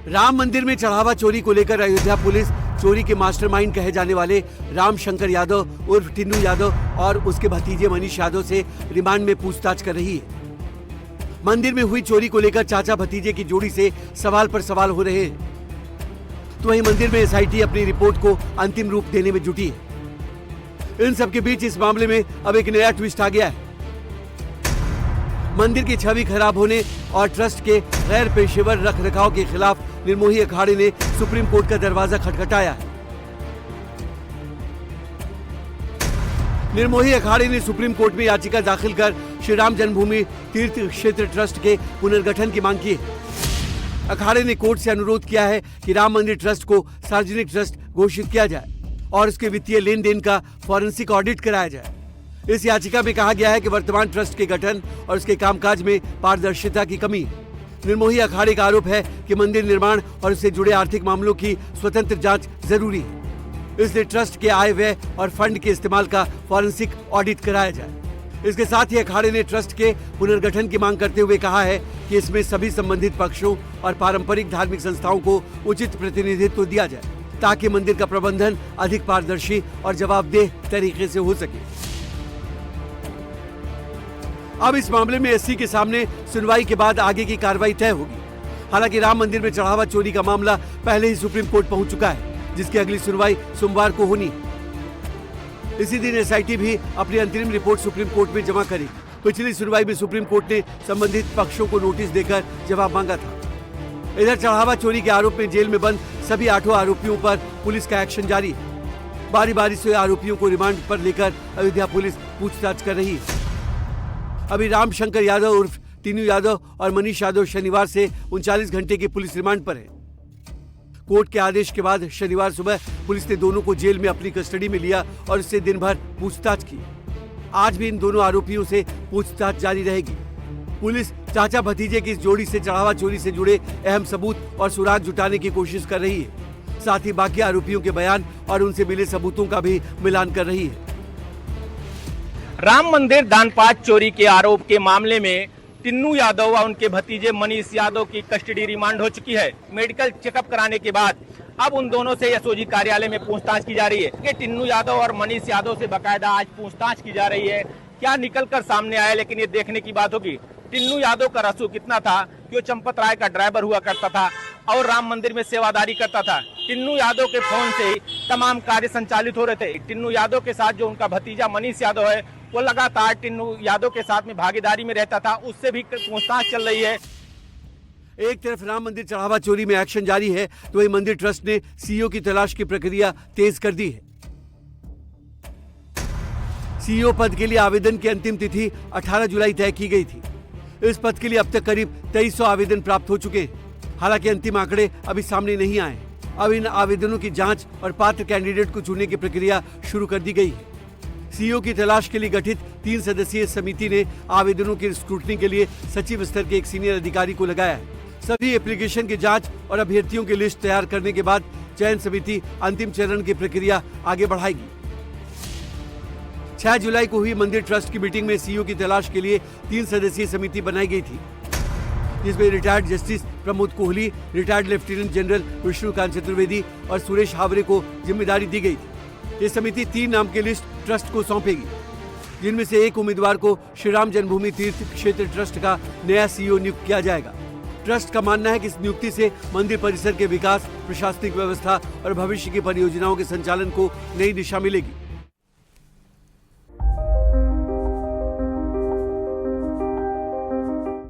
राम मंदिर में चढ़ावा चोरी को लेकर अयोध्या पुलिस चोरी के मास्टरमाइंड कहे जाने वाले राम शंकर यादव उर्फ टिन्नू यादव और उसके भतीजे मनीष यादव से रिमांड में पूछताछ कर रही है। मंदिर में हुई चोरी को लेकर चाचा भतीजे की जोड़ी से सवाल पर सवाल हो रहे हैं, तो वहीं मंदिर में एसआईटी अपनी रिपोर्ट को अंतिम रूप देने में जुटी है। इन सबके बीच इस मामले में अब एक नया ट्विस्ट आ गया है। मंदिर की छवि खराब होने और ट्रस्ट के गैर पेशेवर रख रखाव के खिलाफ निर्मोही अखाड़े ने सुप्रीम कोर्ट का दरवाजा खटखटाया है। निर्मोही अखाड़े ने सुप्रीम कोर्ट में याचिका दाखिल कर श्री राम जन्मभूमि तीर्थ क्षेत्र ट्रस्ट के पुनर्गठन की मांग की है। अखाड़े ने कोर्ट से अनुरोध किया है कि राम मंदिर ट्रस्ट को सार्वजनिक ट्रस्ट घोषित किया जाए और उसके वित्तीय लेन देन का फॉरेंसिक ऑडिट कराया जाए। इस याचिका में कहा गया है कि वर्तमान ट्रस्ट के गठन और उसके कामकाज में पारदर्शिता की कमी है। निर्मोही अखाड़े का आरोप है कि मंदिर निर्माण और उससे जुड़े आर्थिक मामलों की स्वतंत्र जांच जरूरी है, इसलिए ट्रस्ट के आय व्यय और फंड के इस्तेमाल का फॉरेंसिक ऑडिट कराया जाए। इसके साथ ही अखाड़े ने ट्रस्ट के पुनर्गठन की मांग करते हुए कहा है कि इसमें सभी संबंधित पक्षों और पारंपरिक धार्मिक संस्थाओं को उचित प्रतिनिधित्व दिया जाए, ताकि मंदिर का प्रबंधन अधिक पारदर्शी और जवाबदेह तरीके से हो सके। अब इस मामले में एससी के सामने सुनवाई के बाद आगे की कार्रवाई तय होगी। हालांकि राम मंदिर में चढ़ावा चोरी का मामला पहले ही सुप्रीम कोर्ट पहुंच चुका है, जिसकी अगली सुनवाई सोमवार को होनी है। इसी दिन एसआईटी भी अपनी अंतरिम रिपोर्ट सुप्रीम कोर्ट में जमा करेगी। पिछली सुनवाई में सुप्रीम कोर्ट ने संबंधित पक्षों को नोटिस देकर जवाब मांगा था। इधर चढ़ावा चोरी के आरोप में जेल में बंद सभी 8 आरोपियों पर पुलिस का एक्शन जारी है। बारी बारी से आरोपियों को रिमांड पर लेकर अयोध्या पुलिस पूछताछ कर रही है। अभी राम शंकर यादव उर्फ टिन्नू यादव और मनीष यादव शनिवार से 39 घंटे की पुलिस रिमांड पर है। कोर्ट के आदेश के बाद शनिवार सुबह पुलिस ने दोनों को जेल में अपनी कस्टडी में लिया और इससे दिन भर पूछताछ की। आज भी इन दोनों आरोपियों से पूछताछ जारी रहेगी। पुलिस चाचा भतीजे की इस जोड़ी से चढ़ावा चोरी से जुड़े अहम सबूत और सुराग जुटाने की कोशिश कर रही है। साथ ही बाकी आरोपियों के बयान और उनसे मिले सबूतों का भी मिलान कर रही है। राम मंदिर दानपाट चोरी के आरोप के मामले में टिन्नू यादव व उनके भतीजे मनीष यादव की कस्टडी रिमांड हो चुकी है। मेडिकल चेकअप कराने के बाद अब उन दोनों से एसओजी कार्यालय में पूछताछ की जा रही है कि टिन्नू यादव और मनीष यादव से बकायदा आज पूछताछ की जा रही है। क्या निकल कर सामने आया, लेकिन ये देखने की बात होगी। टिन्नू यादव का रसूख कितना था कि वो चंपत राय का ड्राइवर हुआ करता था और राम मंदिर में सेवादारी करता था। टिन्नू यादव के फोन से ही तमाम कार्य संचालित हो रहे थे। टिन्नू यादव के साथ जो उनका भतीजा मनीष यादव है, वो लगातार टिन्नू यादव के साथ में भागीदारी में रहता था, उससे भी पूछताछ चल रही है। एक तरफ राम मंदिर चढ़ावा चोरी में एक्शन जारी है, तो वही मंदिर ट्रस्ट ने सीईओ की तलाश की प्रक्रिया तेज कर दी है। सीईओ पद के लिए आवेदन की अंतिम तिथि 18 जुलाई तय की गई थी। इस पद के लिए अब तक करीब 2300 आवेदन प्राप्त हो चुके हैं। हालांकि अंतिम आंकड़े अभी सामने नहीं आए। अब इन आवेदनों की जांच और पात्र कैंडिडेट को चुनने की प्रक्रिया शुरू कर दी गई है। सीईओ की तलाश के लिए गठित 3 सदस्यीय समिति ने आवेदनों की स्क्रूटनी के लिए सचिव स्तर के एक सीनियर अधिकारी को लगाया है। सभी एप्लीकेशन की जांच और अभ्यर्थियों की लिस्ट तैयार करने के बाद चयन समिति अंतिम चरण की प्रक्रिया आगे बढ़ाएगी। 6 जुलाई को हुई मंदिर ट्रस्ट की मीटिंग में सीईओ की तलाश के लिए 3 सदस्यीय समिति बनाई गई थी, जिसमें retired justice Pramod Kohli, retired lieutenant general Vishnukant Chaturvedi और सुरेश हावरे को जिम्मेदारी दी गई थी। ये समिति 3 नाम की लिस्ट ट्रस्ट को सौंपेगी, जिनमें से एक उम्मीदवार को श्री राम जन्मभूमि तीर्थ क्षेत्र ट्रस्ट का नया सीईओ नियुक्त किया जाएगा। ट्रस्ट का मानना है कि इस नियुक्ति से मंदिर परिसर के विकास, प्रशासनिक व्यवस्था और भविष्य की परियोजनाओं के संचालन को नई दिशा मिलेगी।